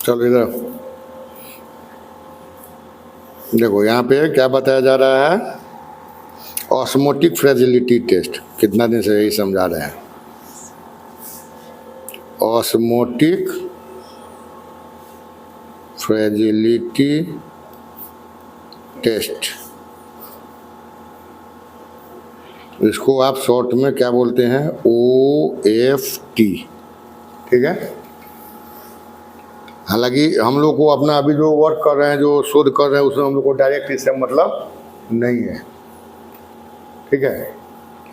चलो इधर देखो, यहाँ पे क्या बताया जा रहा है, ऑस्मोटिक फ्रेजिलिटी टेस्ट। कितना दिन से यही समझा रहे हैं, ऑस्मोटिक फ्रेजिलिटी टेस्ट। इसको आप शॉर्ट में क्या बोलते हैं, OFT। ठीक है। हालांकि हम लोग को अपना अभी जो वर्क कर रहे हैं, जो शोध कर रहे हैं, उसमें हम लोग को डायरेक्ट इससे मतलब नहीं है। ठीक है।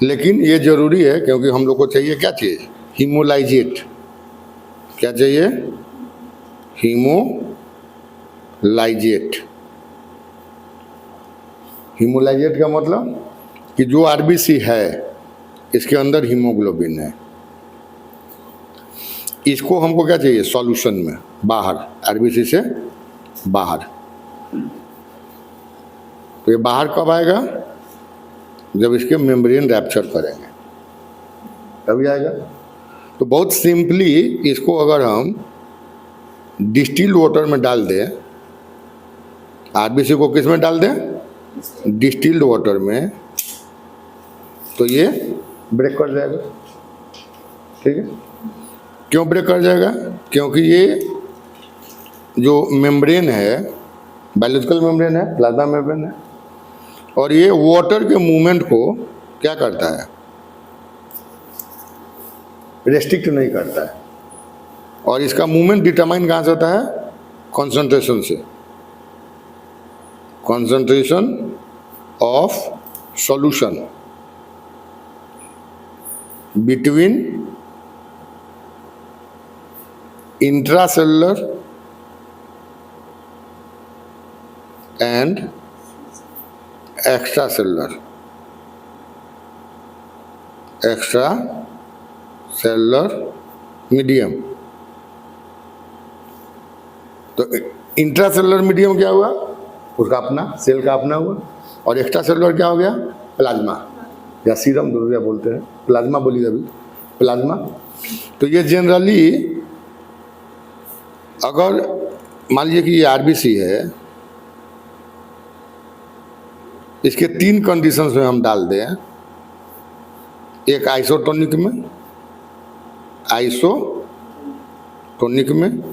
लेकिन ये जरूरी है क्योंकि हम लोग को चाहिए, क्या चाहिए, हीमोलाइजेट। क्या चाहिए, हीमोलाइजेट। हीमोलाइजेट का मतलब कि जो आरबीसी है इसके अंदर हीमोग्लोबिन है, इसको हमको क्या चाहिए, सॉल्यूशन में, बाहर, आरबीसी से बाहर। तो ये बाहर कब आएगा, जब इसके मेम्ब्रेन रैप्चर करेंगे तभी आएगा। तो बहुत सिंपली इसको अगर हम डिस्टिल्ड वाटर में डाल दें, आरबीसी को किस में डाल दें, डिस्टिल्ड वाटर में, तो ये ब्रेक कर जाएगा। ठीक है। क्यों ब्रेक कर जाएगा, क्योंकि ये जो मेम्ब्रेन है, बायोलॉजिकल मेम्ब्रेन है, प्लाज्मा मेम्ब्रेन है, और ये वाटर के मूवमेंट को क्या करता है, रेस्ट्रिक्ट नहीं करता है। और इसका मूवमेंट डिटरमाइन कहाँ से होता है, कॉन्सेंट्रेशन से, concentration of solution between intracellular and extracellular medium. तो इंट्रासेलुलर मीडियम क्या हुआ, उसका अपना, सेल का अपना हुआ। और एक्स्ट्रा सेलुलर क्या हो गया, प्लाज्मा या सीरम, दोनों बोलते हैं, प्लाज्मा बोलिए अभी, प्लाज्मा। तो ये जनरली अगर मान लीजिए कि ये आरबीसी है, इसके 3 कंडीशंस में हम डाल दें, एक आइसोटोनिक में,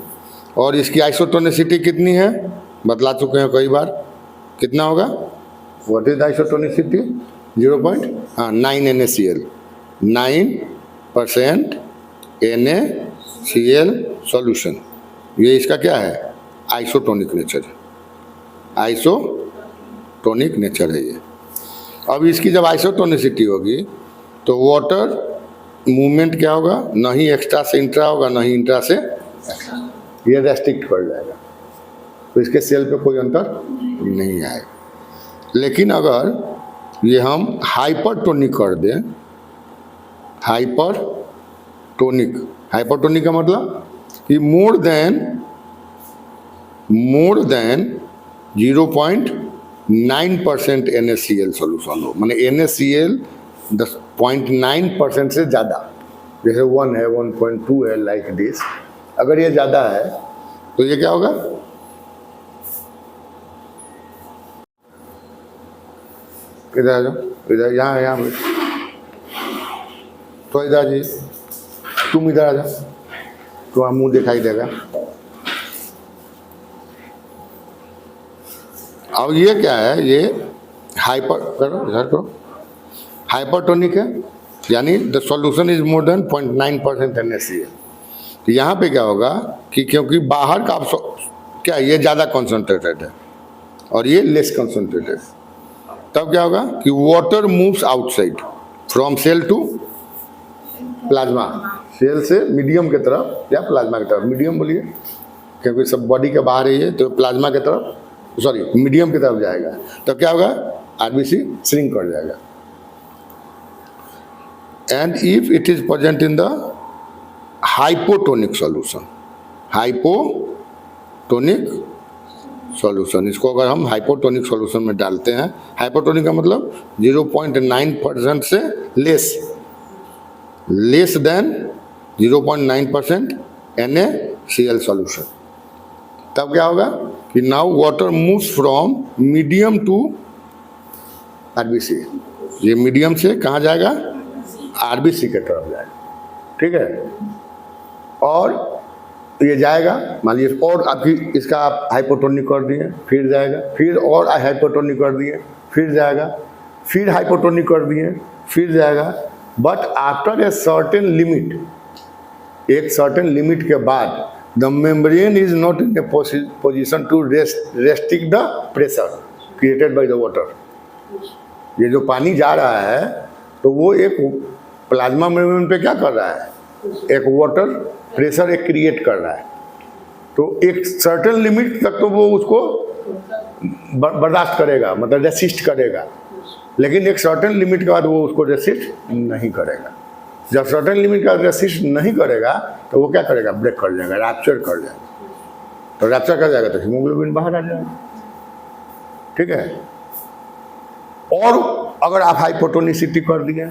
और इसकी आइसोटोनिसिटी कितनी है, बतला चुके हैं कई बार, कितना होगा, what is isotonicity, 0.9 NaCl, 9% NaCl solution. ये इसका क्या है, आइसोटोनिक नेचर है, आइसोटोनिक नेचर है ये। अब इसकी जब आइसोटोनिसिटी होगी तो वाटर मूवमेंट क्या होगा, ना ही एक्स्ट्रा से इंट्रा होगा, ना ही इंट्रा से एक्स्ट्रा, ये रेस्ट्रिक्ट कर जाएगा। तो इसके सेल पे कोई अंतर नहीं आएगा। लेकिन अगर ये हम हाइपरटोनिक कर दें, हाइपरटोनिक का मतलब कि मोर देन 0.9% NaCl सॉल्यूशन हो, माने NaCl 0.9% से ज़्यादा, जैसे 1 है, 1.2 है, लाइक दिस। अगर ये ज़्यादा है तो ये क्या होगा, इधर आ जाओ, इधर, यहाँ तो इधर जी, तुम इधर आ जाओ, तुम्हारा मुंह दिखाई देगा। अब ये क्या है, ये हाइपरटोनिक है, यानी the solution is more than 0.9% NaCl। तो यहाँ पे क्या होगा कि क्योंकि बाहर का क्या, ये ज़्यादा कॉन्सेंट्रेटेड है और ये लेस कॉन्सेंट्रेटेड, तब क्या होगा कि water moves outside from cell to plasma, cell से मीडियम की तरफ या प्लाज्मा की तरफ, मीडियम बोलिए क्योंकि सब बॉडी के बाहर ही है, तो प्लाज्मा की तरफ, सॉरी, मीडियम की तरफ जाएगा। तो क्या होगा, आरबीसी श्रिंक कर जाएगा। And if it is present in the hypotonic solution, इसको अगर हम हाइपोटोनिक सॉल्यूशन में डालते हैं, हाइपोटोनिक का मतलब 0.9% से लेस देन 0.9% NaCl सॉल्यूशन, तब क्या होगा कि now water moves from medium to RBC. ये मीडियम से कहाँ जाएगा, आरबीसी के तरफ जाएगा, ठीक है। और ये जाएगा, मान लीजिए और आपकी इसका आप हाइपोटोनिक कर दिए, फिर जाएगा, फिर और हाइपोटोनिक कर दिए, फिर जाएगा, फिर हाइपोटोनिक कर दिए, फिर जाएगा। But after a certain limit, एक सर्टेन लिमिट के बाद the membrane is not in a position to restrict the pressure created by the water. ये जो पानी जा रहा है तो वो एक प्लाज्मा मेम्ब्रेन पे क्या कर रहा है, एक वाटर प्रेशर एक क्रिएट कर रहा है। तो एक सर्टेन लिमिट तक तो वो उसको बर्दाश्त करेगा, मतलब रेसिस्ट करेगा, लेकिन एक सर्टेन लिमिट के बाद वो उसको रेसिस्ट नहीं करेगा। जब सर्टेन लिमिट का रेसिस्ट नहीं करेगा तो वो क्या करेगा, ब्रेक कर जाएगा, रैप्चर कर जाएगा। तो रैप्चर कर जाएगा तो हीमोग्लोबिन बाहर आ जाएगा, ठीक है। और अगर आप हाइपोटोनिसिटी कर दिए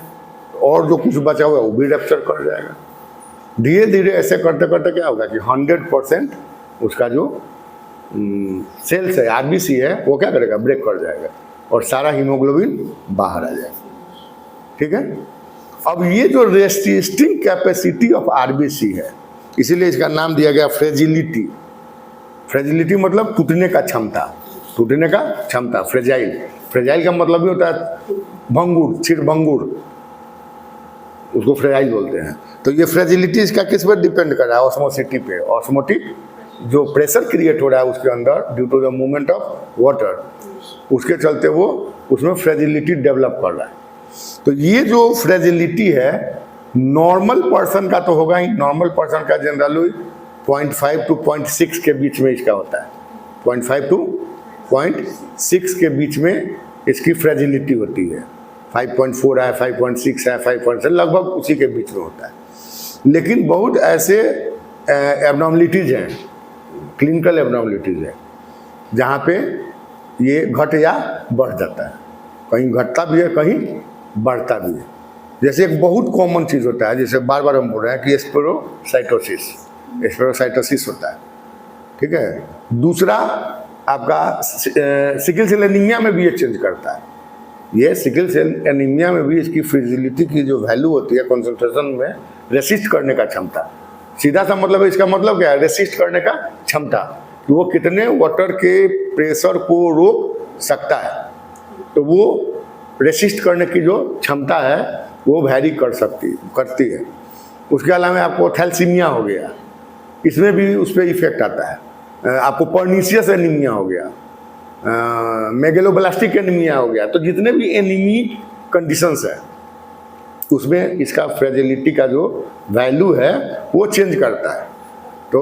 और जो कुछ बचा हुआ है वो भी रैप्चर कर जाएगा। धीरे धीरे ऐसे करते करते क्या होगा कि 100% उसका जो सेल्स है, आरबीसी है, वो क्या करेगा, ब्रेक कर जाएगा और सारा हीमोग्लोबिन बाहर आ जाएगा, ठीक है। अब ये जो रेसिस्टिंग कैपेसिटी ऑफ आरबीसी है, इसीलिए इसका नाम दिया गया फ्रेजिलिटी। फ्रेजिलिटी मतलब टूटने का क्षमता, टूटने का क्षमता, फ्रेजाइल। फ्रेजाइल का मतलब भी होता है भंगुर, छिर भंगुर, उसको फ्रेजाइल बोलते हैं। तो ये फ्रेजिलिटी इसका किस पर डिपेंड कर रहा है, ऑस्मोसिटी पे। ऑस्मोटिक जो प्रेशर क्रिएट हो रहा है उसके अंदर due to the movement of water, उसके चलते वो उसमें फ्रेजिलिटी डेवलप कर रहा है। तो ये जो फ्रेजिलिटी है नॉर्मल पर्सन का तो होगा ही, नॉर्मल पर्सन का जनरली 0.5 to 0.6 के बीच में इसका होता है। 0.5 to 0.6 के बीच में इसकी फ्रेजिलिटी होती है। 5.4 है, 5.6 है, 5.7 लगभग उसी के बीच में होता है। लेकिन बहुत ऐसे एबनॉर्मलिटीज हैं, क्लिनिकल एबनॉर्मलिटीज हैं, जहाँ पे ये घट या बढ़ जाता है। कहीं घटता भी है, कहीं बढ़ता भी है। जैसे एक बहुत कॉमन चीज़ होता है, जैसे बार बार हम बोल रहे हैं कि स्पेरोसाइटोसिस, स्पेरोसाइटोसिस होता है, ठीक है। दूसरा आपका सिकल सेल एनीमिया में भी ये चेंज करता है। ये सिकल सेल एनीमिया में भी इसकी फ्रेजिलिटी की जो वैल्यू होती है कंसंट्रेशन में, रेसिस्ट करने का क्षमता, सीधा सा मतलब है, इसका मतलब क्या है, रेसिस्ट करने का क्षमता, कि वो कितने वाटर के प्रेशर को रोक सकता है। तो वो रेसिस्ट करने की जो क्षमता है वो वैरी करती है। उसके अलावा आपको थैलेसीमिया हो गया, इसमें भी उस पर इफेक्ट आता है। आपको पर्नीशियस एनीमिया हो गया, मेगेलोब्लास्टिक एनीमिया हो गया। तो जितने भी एनीमिक कंडीशंस है उसमें इसका फ्रेजिलिटी का जो वैल्यू है वो चेंज करता है। तो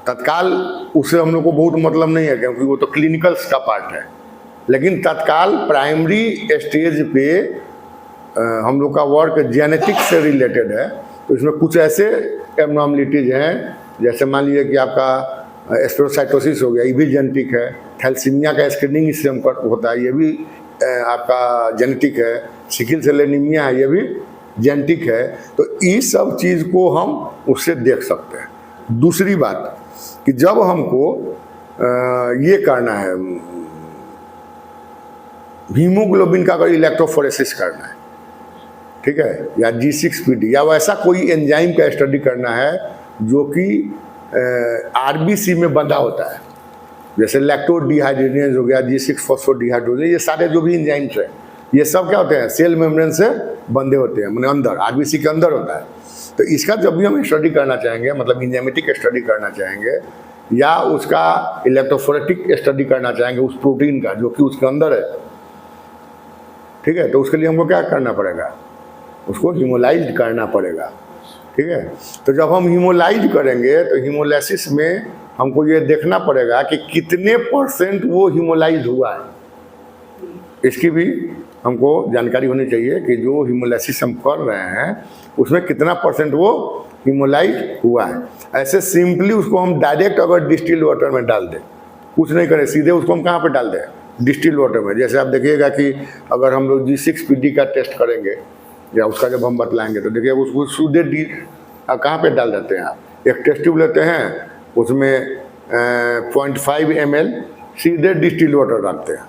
तत्काल उससे हम लोग को बहुत मतलब नहीं है, क्योंकि वो तो क्लिनिकल्स का पार्ट है। लेकिन तत्काल प्राइमरी स्टेज पे हम लोग का वर्क जेनेटिक्स से रिलेटेड है। तो इसमें कुछ ऐसे एबनॉर्मलिटीज हैं, जैसे मान लीजिए कि आपका स्पेरोसाइटोसिस हो गया, ये भी जेनेटिक है। थैलेसीमिया का स्क्रीनिंग इससे हम होता है, ये भी आपका जेनेटिक है। सिकल सेल एनीमिया है, ये भी जेनेटिक है। तो इस सब चीज़ को हम उससे देख सकते हैं। दूसरी बात कि जब हमको ये करना है, हीमोग्लोबिन का अगर इलेक्ट्रोफोरेसिस करना है, ठीक है, या G6PD या वैसा कोई एंजाइम का स्टडी करना है जो कि आरबीसी में बंधा होता है, जैसे लैक्टोडिहाइड्रोजिनेज हो गया, G6 फॉस्फोडिहाइड्रोजिनेज, ये सारे जो भी एंजाइम्स हैं ये सब क्या होते हैं, सेल मेम्ब्रेन से बंधे होते हैं, मैंने अंदर आरबीसी के अंदर होता है। तो इसका जब भी हम स्टडी करना चाहेंगे, मतलब एंजाइमेटिक स्टडी करना चाहेंगे या उसका इलेक्ट्रोफोरेटिक स्टडी करना चाहेंगे उस प्रोटीन का जो कि उसके अंदर है, ठीक है, तो उसके लिए हमको क्या करना पड़ेगा, उसको हीमोलाइज करना पड़ेगा, ठीक है। तो जब हम हीमोलाइज करेंगे तो हीमोलाइसिस में हमको ये देखना पड़ेगा कि कितने % वो हीमोलाइज हुआ है। इसकी भी हमको जानकारी होनी चाहिए कि जो हीमोलाइसिस हम कर रहे हैं उसमें कितना % वो हीमोलाइज हुआ है। ऐसे सिंपली उसको हम डायरेक्ट अगर डिस्टिल्ड वाटर में डाल दें, कुछ नहीं करें, सीधे उसको हम कहाँ पर डाल दें, डिस्टिल्ड वाटर में। जैसे आप देखिएगा कि अगर हम लोग G6PD का टेस्ट करेंगे या उसका जब हम बतलाएंगे तो देखिए उसको सीधे कहाँ पे डाल देते हैं आप, एक टेस्ट ट्यूब लेते हैं, उसमें 0.5 ml सीधे डिस्टिल वाटर डालते हैं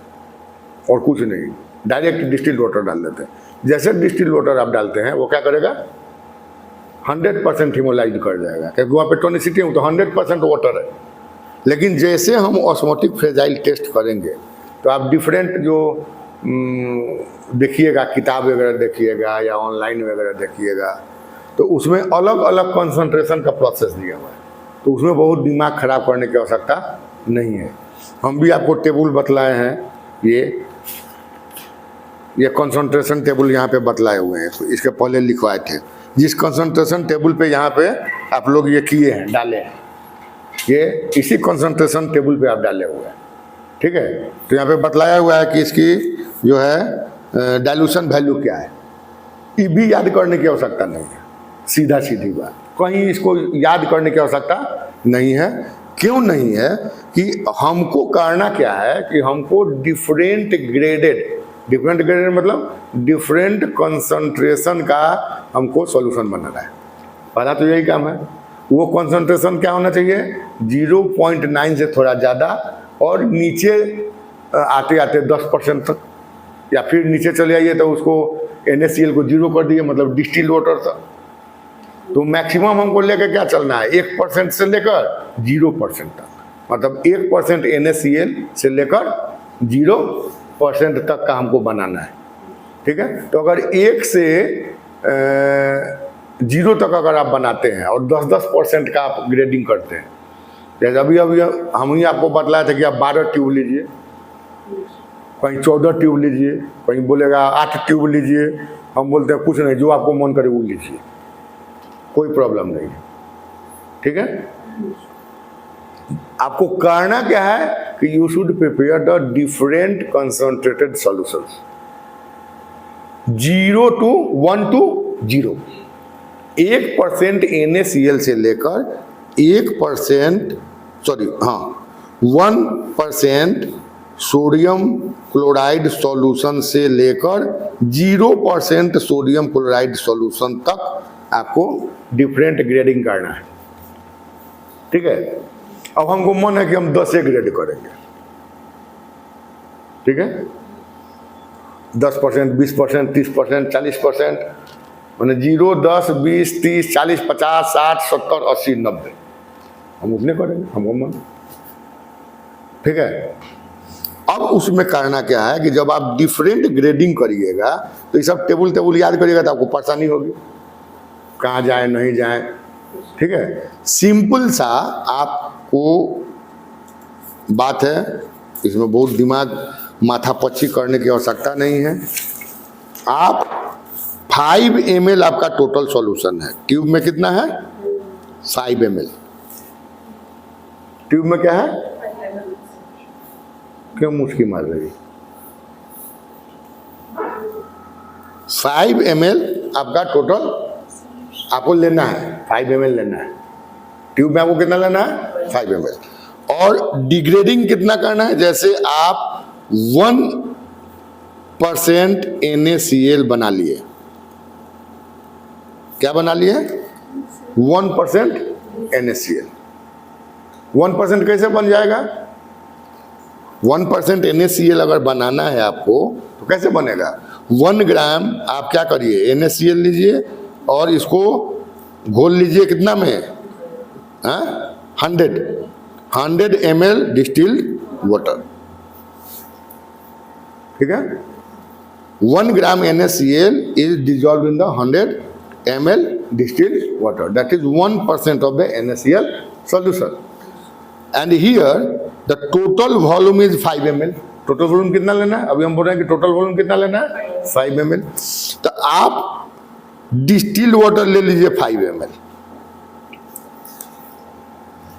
और कुछ नहीं, डायरेक्ट डिस्टिल वाटर डाल देते हैं। जैसे डिस्टिल वाटर आप डालते हैं वो क्या करेगा, 100% हीमोलाइज कर जाएगा, क्योंकि वहाँ पे टोनिसिटी तो 100% वाटर है। लेकिन जैसे हम ऑस्मोटिक फ्रेजाइल टेस्ट करेंगे तो आप डिफरेंट जो देखिएगा, किताब वगैरह देखिएगा या ऑनलाइन वगैरह देखिएगा, तो उसमें अलग अलग कंसंट्रेशन का प्रोसेस दिया हुआ है, तो उसमें बहुत दिमाग खराब करने की आवश्यकता नहीं है। हम भी आपको टेबल बतलाए हैं, ये कंसंट्रेशन टेबल यहाँ पे बतलाए हुए हैं, तो इसके पहले लिखवाए थे। जिस कंसंट्रेशन टेबल पे यहाँ पे आप लोग ये किए हैं, डाले हैं, ये इसी कंसंट्रेशन टेबल पे आप डाले हुए हैं, ठीक है। तो यहाँ पे बतलाया हुआ है कि इसकी जो है डाइल्यूशन वैल्यू क्या है। ये भी याद करने की आवश्यकता नहीं है, सीधा सीधी बात, कहीं इसको याद करने की आवश्यकता नहीं है। क्यों नहीं है कि हमको करना क्या है कि हमको डिफरेंट ग्रेडेड मतलब डिफरेंट कंसंट्रेशन का हमको सॉल्यूशन बनाना है। पहला तो यही काम है। वो कंसंट्रेशन क्या होना चाहिए, 0.9 से थोड़ा ज़्यादा, और नीचे आते आते 10% तक, या फिर नीचे चले आइए तो उसको NaCl को 0 कर दिए, मतलब डिस्टिल वाटर तक। तो मैक्सिमम हमको लेकर क्या चलना है, 1% से लेकर 0% तक, मतलब 1% NaCl से लेकर 0% तक का हमको बनाना है, ठीक है। तो अगर 1 से 0 तक अगर आप बनाते हैं और 10% का आप ग्रेडिंग करते हैं, जैसे अभी हम ही आपको बतलाया था कि आप 12 ट्यूब लीजिए, कहीं 14 ट्यूब लीजिए, कहीं बोलेगा 8 ट्यूब लीजिए, हम बोलते हैं कुछ नहीं, जो आपको मन करे वो लीजिए, कोई प्रॉब्लम नहीं है, ठीक है। आपको करना क्या है कि you should prepare the different concentrated solutions, 0 to 1 to 0, 1% NaCl से लेकर 1% सोडियम क्लोराइड सॉल्यूशन से लेकर 0% सोडियम क्लोराइड सॉल्यूशन तक आपको डिफरेंट ग्रेडिंग करना है, ठीक है। अब हमको मन है कि हम 10 ग्रेड करेंगे, ठीक है, 10%, 20%, 30%, 40%, मैंने 0, 10, 20, 30, 40, 50, 60, 70, 80, 90 हम उतने करेंगे, हमको मन, ठीक है। अब उसमें करना क्या है कि जब आप डिफरेंट ग्रेडिंग करिएगा तो ये सब टेबल याद करिएगा तो आपको परेशानी होगी, कहाँ जाए नहीं जाए, ठीक है। सिंपल सा आपको बात है, इसमें बहुत दिमाग माथापच्ची करने की आवश्यकता नहीं है। आप 5 ml आपका टोटल सॉल्यूशन है, ट्यूब में कितना है, 5 ml, ट्यूब में क्या है, क्यों मुश्किल मार रही, 5 ml आपका टोटल आपको लेना है, 5 ml लेना है, ट्यूब में आपको कितना लेना है, 5 ml। और डिग्रेडिंग कितना करना है, जैसे आप 1% NaCl बना लिए, क्या बना लिए, 1% NaCl, 1% कैसे बन जाएगा, 1% NaCl अगर बनाना है आपको तो कैसे बनेगा, 1 ग्राम आप क्या करिए, NaCl लीजिए और इसको घोल लीजिए कितना में, 100 ml डिस्टिल्ड वाटर, ठीक है। 1 ग्राम NaCl is dissolved in the 100 ml distilled water, that is 1% of the NaCl solution, and here the total volume is 5 ml। Total volume कितना लेना है, अभी हम बोल रहे हैं कि टोटल वॉल्यूम कितना लेना है, 5 ml। तो आप डिस्टिल्ड वाटर ले लीजिए 5 ml,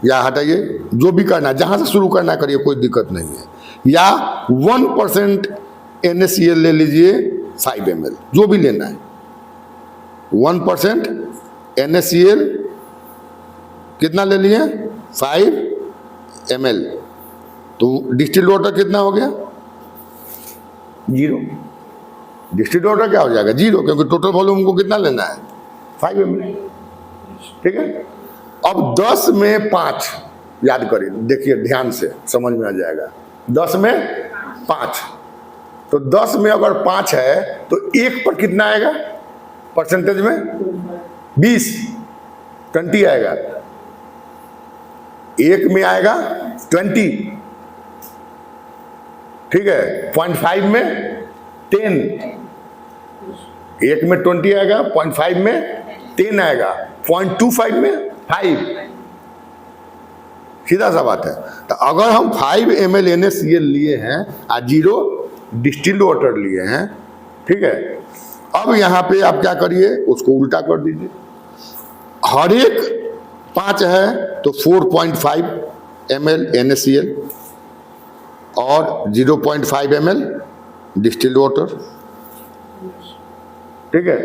या हटाइए, जो भी करना है, जहां से शुरू करना करिए, कोई दिक्कत नहीं है, या 1% NaCl ले लीजिए 5 ml, जो भी लेना है, 1% NaCl कितना ले लिए, 5 ml, तो डिस्टिल्ड वाटर कितना हो गया, 0। डिस्टिल्ड वाटर क्या हो जाएगा, 0, क्योंकि टोटल वॉल्यूम को कितना लेना है, 5 ml, ठीक है। अब 10 में 5 याद करिए, देखिए ध्यान से समझ में आ जाएगा। 10 में 5, तो 10 में अगर 5 है तो 1 पर कितना आएगा परसेंटेज में? 20 आएगा। 1 में आएगा 20, ठीक है। 0.5 में 10, 1 में 20 आएगा, 0.5 में 10 आएगा, 0.25 में 5, सीधा सा बात है। तो अगर हम 5 ml NaCl लिए हैं और 0 डिस्टिल्ड वाटर लिए हैं, ठीक है, अब यहाँ पे आप क्या करिए, उसको उल्टा कर दीजिए। हर एक 5 है तो 4.5 ml NaCl और 0.5 ml डिस्टिल्ड वाटर, ठीक है।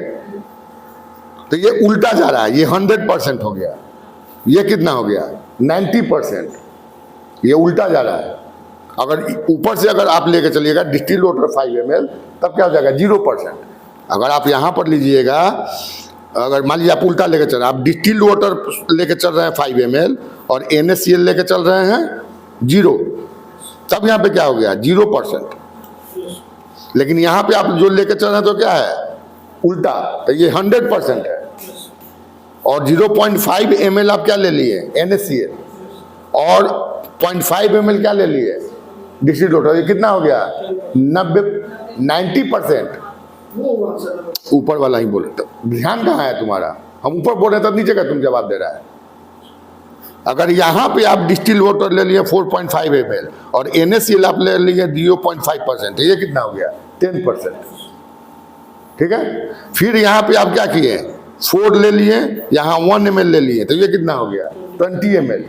तो ये उल्टा जा रहा है, ये 100% हो गया, ये कितना हो गया 90%, ये उल्टा जा रहा है। अगर ऊपर से अगर आप लेके चलिएगा डिस्टिल्ड वाटर 5 ml, तब क्या हो जाएगा 0%। अगर आप यहाँ पर लीजिएगा, अगर मान लीजिए आप उल्टा लेके चल रहे हैं, आप डिस्टिल्ड वाटर लेके चल रहे हैं 5 ml और NaCl लेके चल रहे हैं 0, तब यहाँ पे क्या हो गया 0%। लेकिन यहाँ पे आप जो लेके चल रहे हैं तो क्या है उल्टा, तो ये 100% है। और 0.5 ml आप क्या ले लिए NaCl और 0.5 ml क्या ले लिए डिस्टिल्ड वाटर, ये कितना हो गया 90%। ऊपर वाला ही बोले, तो ध्यान कहाँ है तुम्हारा? हम ऊपर बोल रहे हैं तब नीचे का तुम जवाब दे रहा है। अगर यहाँ पे आप डिस्टिल्ड वाटर ले लिए 4.5 ml और NaCl आप ले लिए 0.5%, ये कितना हो गया 10%, ठीक है। फिर यहाँ पे आप क्या किए 4 ले लिए, यहाँ 1 ml ले लिए, तो ये कितना हो गया 20 ml,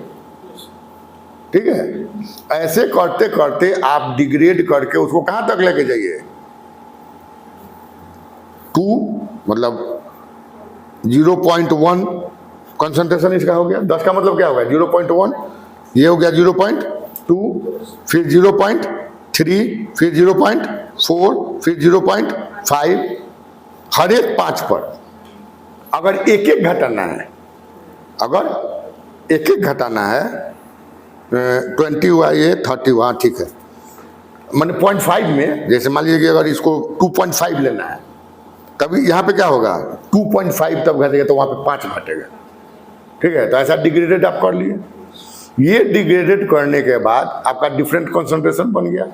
ठीक है। ऐसे करते करते आप डिग्रेड करके उसको कहाँ तक लेके जाइए 2, मतलब 0.1 कंसंट्रेशन इसका हो गया। 10 का मतलब क्या होगा 0.1, ये हो गया 0.2, फिर 0.3, फिर 0.4, फिर 0.5। हर एक 5 पर अगर एक एक घटाना है, अगर एक एक घटाना है 20 हुआ, ये 30 हुआ, ठीक है। मैंने 0.5 में, जैसे मान लीजिए कि अगर इसको 2.5 लेना है, तभी यहाँ पे क्या होगा 2.5 तब घटेगा, तो वहाँ पे 5 घटेगा, ठीक है। तो ऐसा डिग्रेडेड आप कर लिए। ये डिग्रेडेड करने के बाद आपका डिफरेंट कंसंट्रेशन बन गया।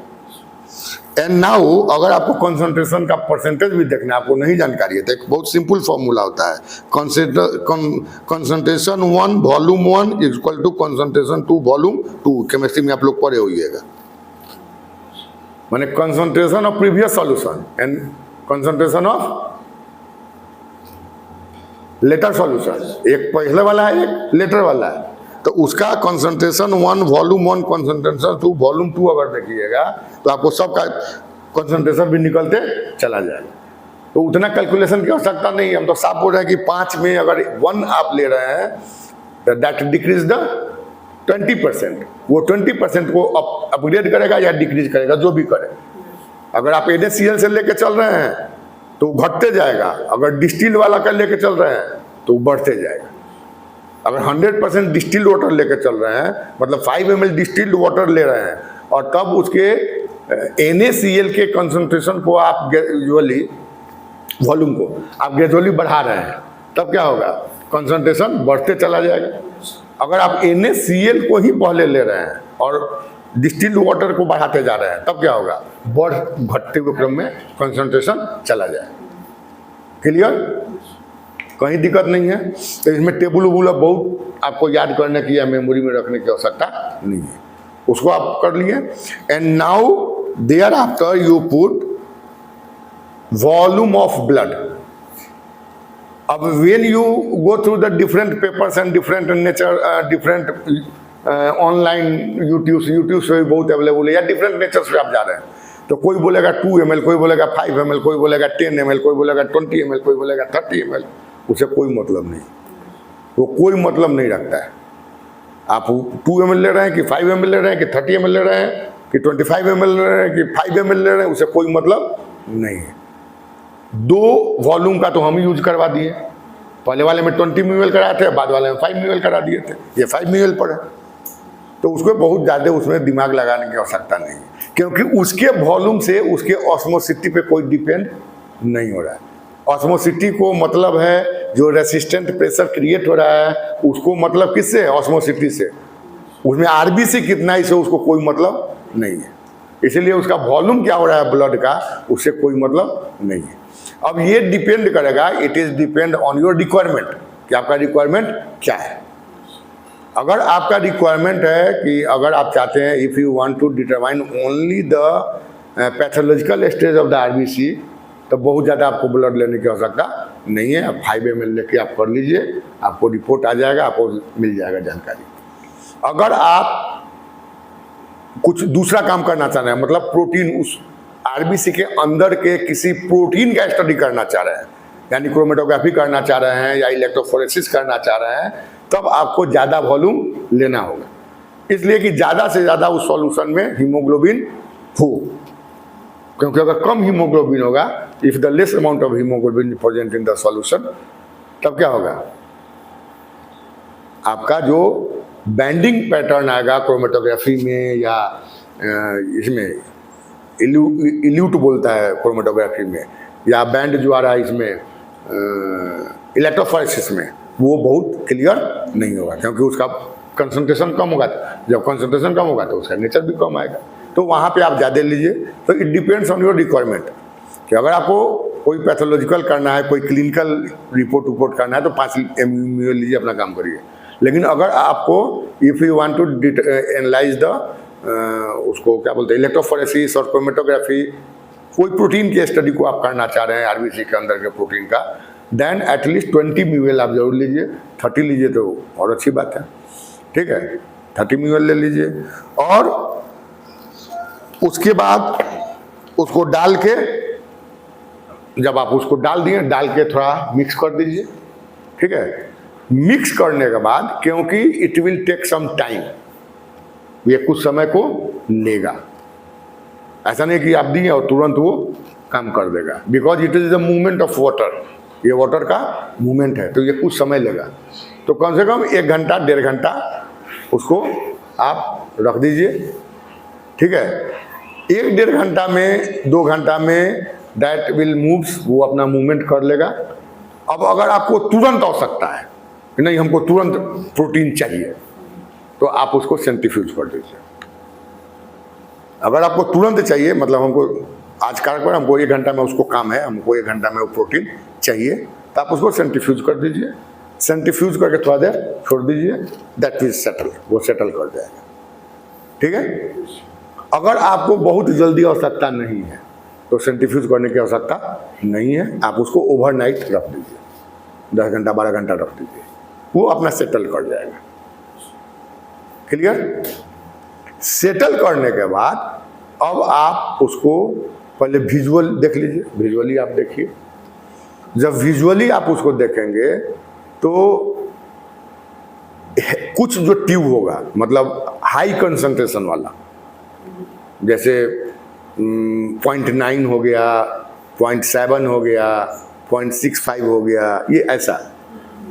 एंड नाउ अगर आपको कंसंट्रेशन का परसेंटेज भी देखना है, आपको नहीं जानकारी है, तो एक बहुत सिंपल फॉर्मूला होता है, concentration 1 volume 1 equal to concentration 2 volume 2। Chemistry में आप लोग पढ़े होइएगा, माने concentration of previous solution and concentration of latter solution. एक पहले वाला है, एक लेटर वाला है, तो उसका कंसंट्रेशन 1 वॉल्यूम 1 कंसंट्रेशन 2 वॉल्यूम 2 अगर देखिएगा तो आपको सबका कंसंट्रेशन भी निकलते चला जाएगा। तो उतना कैलकुलेशन की आवश्यकता नहीं है। हम तो साफ बोल रहे हैं कि 5 में अगर 1 आप ले रहे हैं तो दैट डिक्रीज द 20%, वो 20% को अपग्रेड करेगा या डिक्रीज करेगा, जो भी करे। अगर आप NaCl से लेके चल रहे हैं तो घटते जाएगा, अगर डिस्टिल वाला का लेके चल रहे हैं तो बढ़ते जाएगा। अगर 100% डिस्टिल्ड वाटर लेके चल रहे हैं, मतलब 5 ml डिस्टिल्ड वाटर ले रहे हैं और तब उसके NaCl के कंसंट्रेशन को आप ग्रेजुअली, वॉल्यूम को आप ग्रेजुअली बढ़ा रहे हैं, तब क्या होगा कंसंट्रेशन बढ़ते चला जाएगा। अगर आप NaCl को ही पहले ले रहे हैं और डिस्टिल्ड वाटर को बढ़ाते जा रहे हैं, तब क्या होगा घटते हुए क्रम में कंसंट्रेशन चला जाए। क्लियर? कहीं दिक्कत नहीं है। तो इसमें टेबल वुबल बहुत आपको याद करने की या मेमोरी में रखने की आवश्यकता नहीं है, उसको आप कर लिए। And now thereafter you put volume of blood. अब when you go through the different papers and different nature, different online YouTube से भी बहुत अवेलेबल है, या डिफरेंट नेचर से आप जा रहे हैं, तो कोई बोलेगा 2 ml, कोई बोलेगा 5 ml, कोई बोलेगा 10 ml, कोई बोलेगा 20 ml, कोई बोलेगा 30 ml। उसे कोई मतलब नहीं, वो कोई मतलब नहीं रखता है। आप 2 ml ले रहे हैं कि 5 ml ले रहे हैं कि 30 ml ले रहे हैं कि 25 ml ले रहे हैं कि 5 ml ले रहे हैं, उसे कोई मतलब नहीं है। 2 वॉल्यूम का तो हम यूज करवा दिए, पहले वाले में 20 ml कराए थे, बाद वाले में 5 ml करा दिए थे, ये 5 ml पर है। तो उसको बहुत ज़्यादा उसमें दिमाग लगाने की आवश्यकता नहीं है, क्योंकि उसके वॉल्यूम से उसके ऑस्मोसिटी पे कोई डिपेंड नहीं हो रहा है। ऑस्मोसिटी को मतलब है जो रेसिस्टेंट प्रेशर क्रिएट हो रहा है उसको मतलब किससे, ऑस्मोसिटी से। उसमें आरबीसी कितना है इससे उसको कोई मतलब नहीं है, इसलिए उसका वॉल्यूम क्या हो रहा है ब्लड का उससे कोई मतलब नहीं है। अब ये डिपेंड करेगा, it is depend on your requirement कि आपका रिक्वायरमेंट क्या है। अगर आपका रिक्वायरमेंट है कि अगर आप चाहते हैं if you want to determine only the pathological stage of the RBC, तो बहुत ज़्यादा आपको ब्लड लेने की आवश्यकता नहीं है। आप 5 ml लेके आप कर लीजिए, आपको रिपोर्ट आ जाएगा, आपको मिल जाएगा जानकारी। अगर आप कुछ दूसरा काम करना चाह रहे हैं, मतलब प्रोटीन उस आरबीसी के अंदर के किसी प्रोटीन का स्टडी करना चाह रहे हैं, यानी क्रोमेटोग्राफी करना चाह रहे हैं या इलेक्ट्रोफोरेसिस करना चाह रहे हैं, तब आपको ज़्यादा वॉल्यूम लेना होगा, इसलिए कि ज़्यादा से ज़्यादा उस सॉल्यूशन में हीमोग्लोबिन हो। क्योंकि अगर कम हीमोग्लोबिन होगा, if the less amount of haemoglobin present in the solution, तब क्या होगा, आपका जो बैंडिंग पैटर्न आएगा क्रोमेटोग्राफी में या इसमें इल्यूट बोलता है क्रोमेटोग्राफी में, या बैंड जो आ रहा है इसमें इलेक्ट्रोफोरेसिस में, वो बहुत क्लियर नहीं होगा, क्योंकि उसका कंसंट्रेशन कम होगा। जब कंसंट्रेशन कम होगा तो उसका नेचर भी कम आएगा, तो वहाँ पे आप ज़्यादा लीजिए। तो it depends on your requirement कि अगर आपको कोई पैथोलॉजिकल करना है, कोई क्लिनिकल रिपोर्ट करना है, तो 5 ml लीजिए, अपना काम करिए। लेकिन अगर आपको if you want to analyse the उसको क्या बोलते हैं इलेक्ट्रोफोरेसिस और क्रोमेटोग्राफी, कोई प्रोटीन की स्टडी को आप करना चाह रहे हैं आरबीसी के अंदर के प्रोटीन का, देन एटलीस्ट 20 ml आप जरूर लीजिए। 30 लीजिए तो और अच्छी बात है, ठीक है, 30 ml ले लीजिए। और उसके बाद उसको डाल के, जब आप उसको डाल दिए, डाल के थोड़ा मिक्स कर दीजिए, ठीक है। मिक्स करने के बाद, क्योंकि it will take some time, ये कुछ समय को लेगा, ऐसा नहीं कि आप दिए और तुरंत वो काम कर देगा, because it is the movement of water, ये वाटर का मूवमेंट है, तो ये कुछ समय लेगा। तो कम से कम 1 घंटा 1.5 घंटा उसको आप रख दीजिए, ठीक है। 1-1.5 घंटा में 2 घंटा में दैट विल मूव्स, वो अपना मूवमेंट कर लेगा। अब अगर आपको तुरंत आवश्यकता है, नहीं हमको तुरंत प्रोटीन चाहिए, तो आप उसको सेंट्रीफ्यूज कर दीजिए। अगर आपको तुरंत चाहिए, मतलब हमको आज कार्य पर हमको 1 घंटा में उसको काम है, हमको 1 घंटा में वो प्रोटीन चाहिए, तो आप उसको सेंट्रीफ्यूज कर दीजिए। सेंट्रीफ्यूज करके थोड़ा देर छोड़ दीजिए, दैट विल सेटल, वो सेटल कर जाएगा, ठीक है। अगर आपको बहुत जल्दी आवश्यकता नहीं है तो सेंट्रीफ्यूज करने की आवश्यकता नहीं है, आप उसको ओवरनाइट रख दीजिए, 10 घंटा 12 घंटा रख दीजिए, वो अपना सेटल कर जाएगा। क्लियर? सेटल करने के बाद अब आप उसको पहले विजुअल देख लीजिए, विजुअली आप देखिए। जब विजुअली आप उसको देखेंगे तो कुछ जो ट्यूब होगा, मतलब हाई कंसंट्रेशन वाला, जैसे 0.9 हो गया, 0.7 हो गया, 0.65 हो गया, ये ऐसा,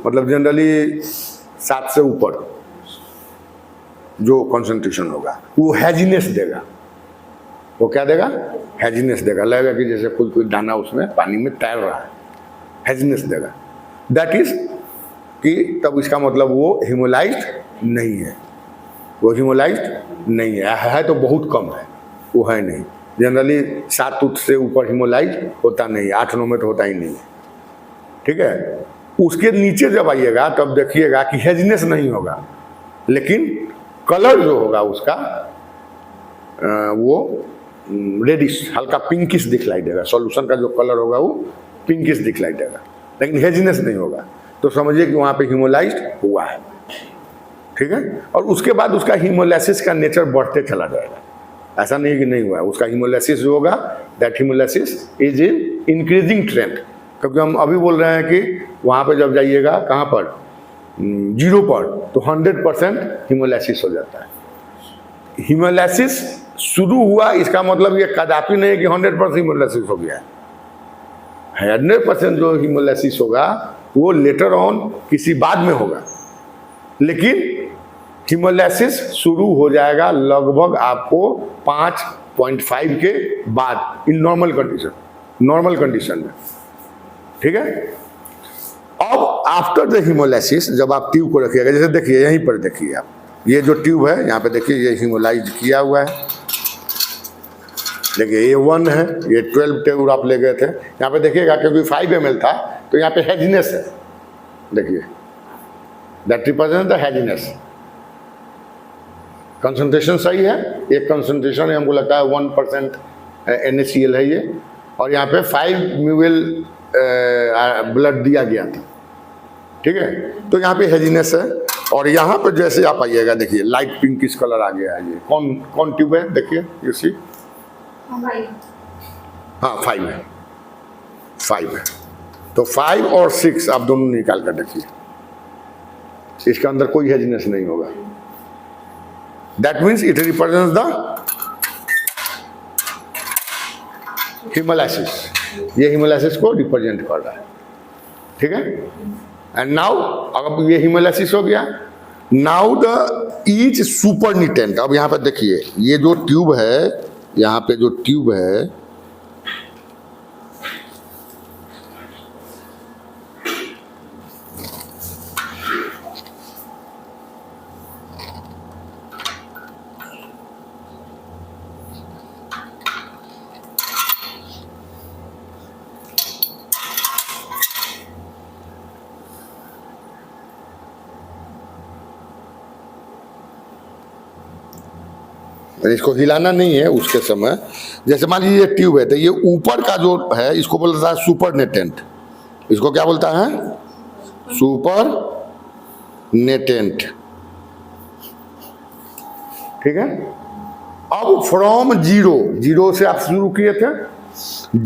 मतलब जनरली 7 से ऊपर जो कंसंट्रेशन होगा वो हैजीनेस देगा। वो क्या देगा? हैजीनेस देगा, लगेगा कि जैसे कोई दाना उसमें पानी में तैर रहा है, हैजीनेस देगा। दैट इज कि तब इसका मतलब वो हीमोलाइज्ड नहीं है, वो हीमोलाइज्ड नहीं है तो बहुत कम है, वो है नहीं। जनरली 7 से ऊपर हीमोलाइज्ड होता नहीं, 8-9 में तो होता ही नहीं है, ठीक है। उसके नीचे जब आइएगा तब देखिएगा कि हैजीनेस नहीं होगा, लेकिन कलर जो होगा उसका वो रेडिश, हल्का पिंकिश दिखलाई देगा। सॉल्यूशन का जो कलर होगा वो पिंकिश दिखलाई देगा, लेकिन हेजीनेस नहीं होगा, तो समझिए कि वहाँ पे हीमोलाइज्ड हुआ है, ठीक है। और उसके बाद उसका हीमोलाइसिस का नेचर बढ़ते चला जाएगा, ऐसा नहीं कि नहीं हुआ है। उसका हीमोलाइसिस जो होगा, that haemolysis is in increasing trend, क्योंकि हम अभी बोल रहे हैं कि वहाँ पे जब जाइएगा कहाँ पर 0 पर, तो 100% हीमोलाइसिस हो जाता है। हीमोलाइसिस शुरू हुआ, इसका मतलब ये कदापि नहीं है कि 100% हीमोलाइसिस हो गया है। 100% जो हीमोलाइसिस होगा वो लेटर ऑन किसी बाद में होगा, लेकिन हीमोलाइसिस शुरू हो जाएगा लगभग आपको 5.5 के बाद इन नॉर्मल कंडीशन में, ठीक है। अब आफ्टर द हीमोलाइसिस जब आप ट्यूब को रखिएगा, जैसे देखिए यहीं पर देखिए आप, ये जो ट्यूब है यहाँ पे देखिए, ये हीमोलाइज किया हुआ है, देखिए ये 1 है, ये 12 ट्यूब आप ले गए थे, यहाँ पे देखिएगा क्योंकि 5 ml था तो यहाँ पे हैजीनेस है, देखिए that represent the haziness. Concentration सही है, एक कंसंट्रेशन है हमको लगता है 1% NaCl है ये, और यहाँ पे 5 ml ब्लड दिया गया था, ठीक है। तो यहाँ पे हैजीनेस है, और यहाँ पर जैसे आप आइएगा देखिए लाइट पिंकिश कलर आ गया है। ये कौन ट्यूब है देखिए, यू सी, हाँ 5 है, 5 है। तो 5 और 6 आप दोनों निकाल कर देखिए, इसके अंदर कोई हैजीनेस नहीं होगा। That means it represents the haemolysis, ये हीमोलाइसिस को रिप्रेजेंट कर रहा है, ठीक है। एंड नाउ अब ये हीमोलाइसिस हो गया, नाउ द ईच सुपरनिटेंट। अब यहाँ पर देखिए ये जो ट्यूब है, यहाँ पे जो ट्यूब है, इसको हिलाना नहीं है उसके समय। जैसे मान लीजिए ये ट्यूब है, तो ये ऊपर का जो है इसको बोलता है सुपरनेटेंट। इसको क्या बोलता है? सुपरनेटेंट, ठीक है। अब फ्रॉम जीरो से आप शुरू किए थे,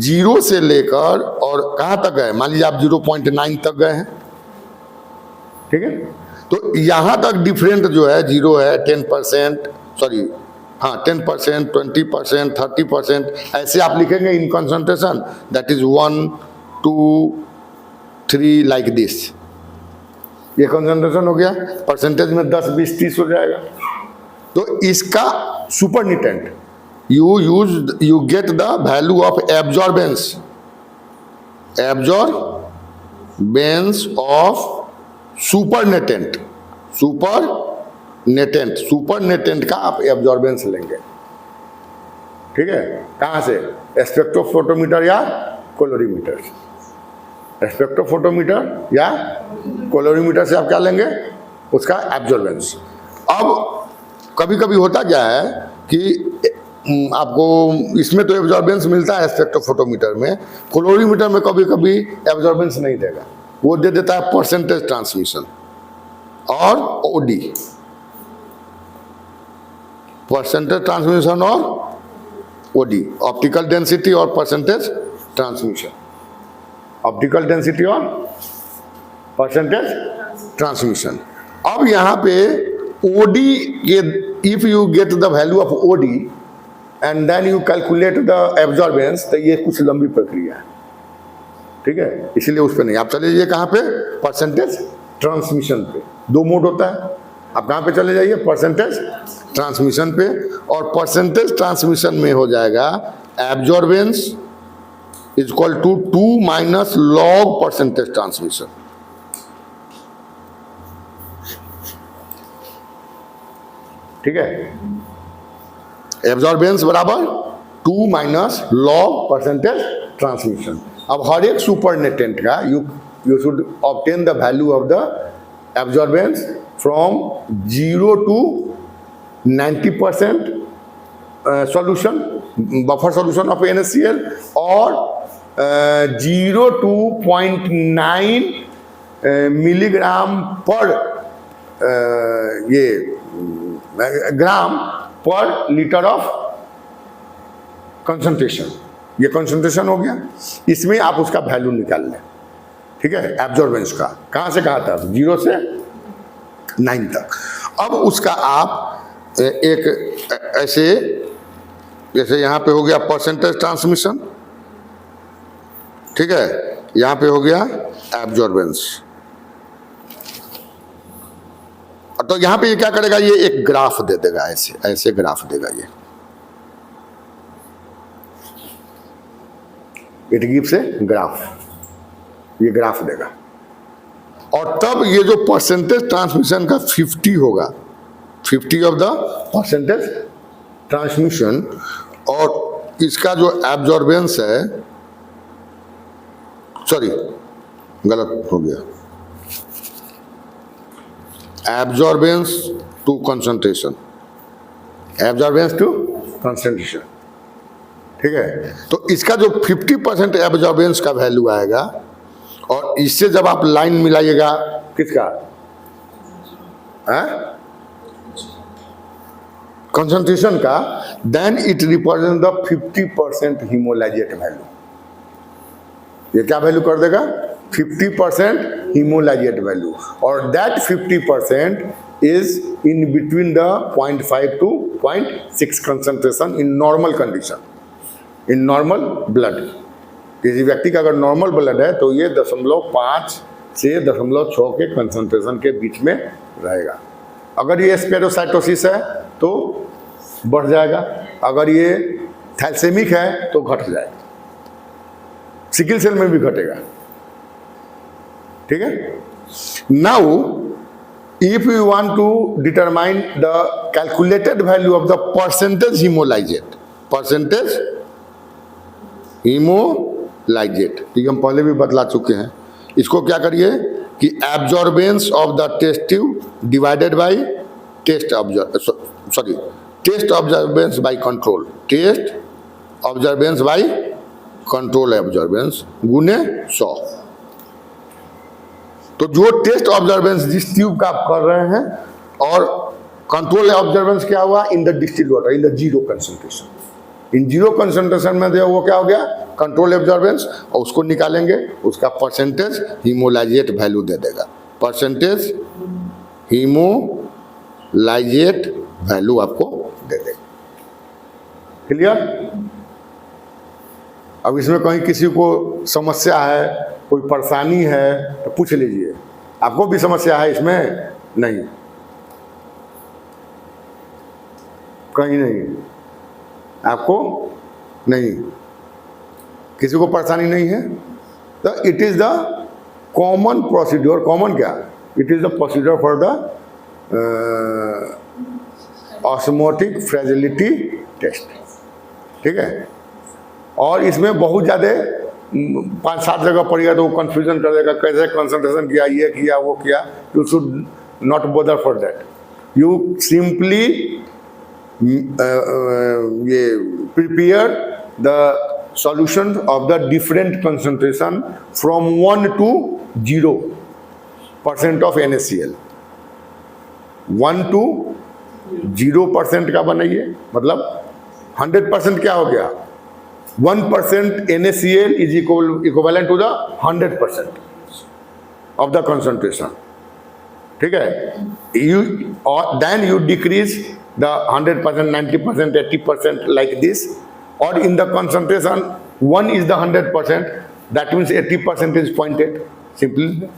0 से लेकर और कहाँ तक गए, मान लीजिए आप 0.9 तक गए हैं, ठीक है। तो यहाँ तक डिफरेंट जो है 0 है, 10%, सॉरी हाँ 10%, 20%, 30%, ऐसे आप लिखेंगे in concentration, that is 1, 2, 3 like this. ये कंसंट्रेशन हो गया, परसेंटेज में 10, 20, 30 हो जाएगा। तो इसका सुपरनिटेंट you get the value of absorbance of supernatant का आप एब्जॉर्बेंस लेंगे, ठीक है। कहाँ से? स्पेक्ट्रोफोटोमीटर या कोलोरीमीटर। स्पेक्ट्रोफोटोमीटर या कोलोरीमीटर से आप क्या लेंगे? उसका एब्जॉर्बेंस। अब कभी कभी होता क्या है कि आपको इसमें तो एब्जॉर्बेंस मिलता है स्पेक्ट्रोफोटोमीटर में, कोलोरीमीटर में कभी कभी एब्जॉर्बेंस नहीं देगा, वो दे देता है परसेंटेज ट्रांसमिशन और ओडी, परसेंटेज ट्रांसमिशन और ओडी, ऑप्टिकल डेंसिटी और परसेंटेज ट्रांसमिशन, ऑप्टिकल डेंसिटी और परसेंटेज ट्रांसमिशन। अब यहाँ पे ओडी के, if you get the value of OD and then you calculate the absorbance, तो ये कुछ लंबी प्रक्रिया है, ठीक है। इसलिए उस पर नहीं, आप चले जाइए कहाँ पे? परसेंटेज ट्रांसमिशन पे। 2 मोड होता है, आप कहाँ पे चले जाइए? परसेंटेज ट्रांसमिशन पे। और परसेंटेज ट्रांसमिशन में हो जाएगा absorbance is equal to 2 minus log percentage transmission, ठीक है। एब्जॉर्बेंस बराबर 2 माइनस लॉग परसेंटेज ट्रांसमिशन। अब हर एक सुपरनेटेंट का you should obtain the value of the absorbance from 0 to 90% solution, buffer solution of NaCl, और 0 to 0.9 मिलीग्राम पर ये ग्राम पर लीटर ऑफ कंसंट्रेशन। ये कंसंट्रेशन हो गया, इसमें आप उसका वैल्यू निकाल लें, ठीक है, एब्जॉर्बेंस का। कहाँ से कहाँ तक? 0 से 9 तक। अब उसका आप एक ऐसे, जैसे यहाँ पे हो गया परसेंटेज ट्रांसमिशन, ठीक है, यहाँ पे हो गया एब्जॉर्बेंस। तो यहाँ पे ये क्या करेगा, ये एक ग्राफ दे देगा, ऐसे ऐसे ग्राफ देगा ये, इट गिव्स ए ग्राफ, ये ग्राफ देगा। और तब ये जो परसेंटेज ट्रांसमिशन का 50 होगा, 50 ऑफ द परसेंटेज ट्रांसमिशन, और इसका जो एब्जॉर्बेंस है, सॉरी गलत हो गया, absorbance to concentration, absorbance to concentration, ठीक है। तो इसका जो 50% एब्जॉर्बेंस का वैल्यू आएगा, और इससे जब आप लाइन मिलाइएगा किसका, कंसंट्रेशन का, then it represent the 50% haemolysate value. ये क्या वैल्यू कर देगा, 50% हीमोलाइजेट वैल्यू, और that 50% is in between the 0.5 to 0.6 concentration in normal condition, in normal blood. किसी व्यक्ति का अगर नॉर्मल ब्लड है तो ये 0.5 से 0.6 के कंसंट्रेशन के बीच में रहेगा। अगर ये स्पेरोसाइटोसिस है तो बढ़ जाएगा, अगर ये थैलेसेमिक है तो घट जाएगा, सिकल सेल में भी घटेगा, ठीक है। Now if you want to determine the calculated value of the percentage haemolysate, percentage haemolysate, ये हम पहले भी बतला चुके हैं। इसको क्या करिए कि absorbance of the test tube divided by test absorbance by control, test absorbance by control absorbance गुने 100। तो जो टेस्ट ऑब्जर्वेंस जिस ट्यूब का आप कर रहे हैं, और कंट्रोल ऑब्जर्वेंस क्या हुआ, in the distilled water, in the zero concentration, in zero concentration में जो वो क्या हो गया, कंट्रोल एब्जॉर्बेंस, और उसको निकालेंगे, उसका परसेंटेज हीमोलाइजेट वैल्यू दे देगा, परसेंटेज हीमोलाइजेट वैल्यू आपको दे देगा। क्लियर। अब इसमें कहीं किसी को समस्या है, कोई परेशानी है तो पूछ लीजिए। आपको भी समस्या है इसमें? नहीं, कहीं नहीं, आपको नहीं, किसी को परेशानी नहीं है। तो it is the common procedure, common क्या, it is the procedure for the osmotic fragility test, ठीक है। और इसमें बहुत ज़्यादा 5-7 जगह पड़ेगा तो वो कन्फ्यूजन कर देगा, कैसे कंसंट्रेशन किया, ये किया, वो किया। You should not bother for that, you simply ये prepare the solution of the different concentration from 1 to 0% of NaCl, 1 to 0% का बनाइए, मतलब 100% क्या हो गया, 1% NaCl is equivalent to the 100% of the concentration, ठीक है। Then you decrease the 100%, 90%, 80% like this, or in the concentration 1 is the 100%, that means 80% is 0.8, simply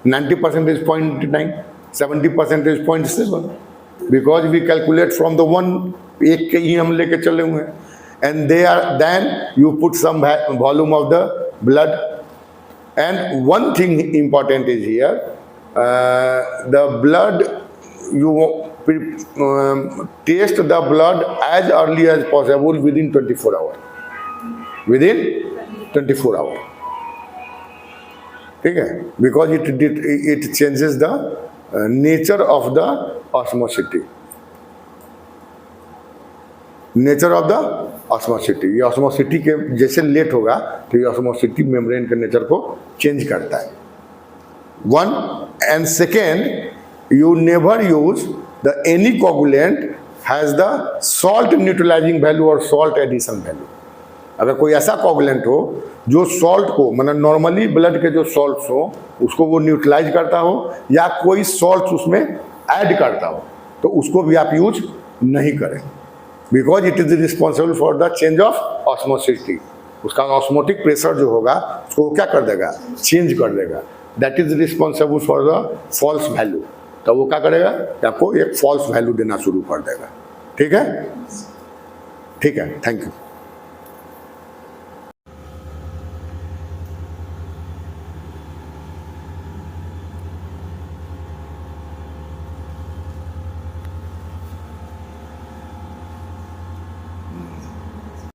90% is 0.9, 70% is 0.7, because we calculate from the 1, एक के ही हम लेके चले हुए हैं, and then you put some volume of the blood. And one thing important is here, the blood, you taste the blood as early as possible within 24 hours, within 24 hours, ठीक है, because it changes the nature of the osmosity, nature of the osmosity. ये osmosity के जैसे late होगा तो ये osmosity membrane के nature को चेंज करता है, 1। And second, you never use the any coagulant has the salt neutralizing value or salt addition value। अगर कोई ऐसा कोगुलेंट हो जो सॉल्ट को, मतलब नॉर्मली ब्लड के जो सॉल्ट्स हो उसको वो न्यूट्रलाइज करता हो, या कोई सॉल्ट उसमें ऐड करता हो, तो उसको भी आप यूज नहीं करें, because it is responsible for the change of osmosity. उसका ऑस्मोटिक प्रेशर जो होगा उसको क्या कर देगा, चेंज कर देगा, that is responsible for the false value. तो वो क्या करेगा कि आपको एक फॉल्स वैल्यू देना शुरू कर देगा। ठीक है, ठीक है, थैंक यू।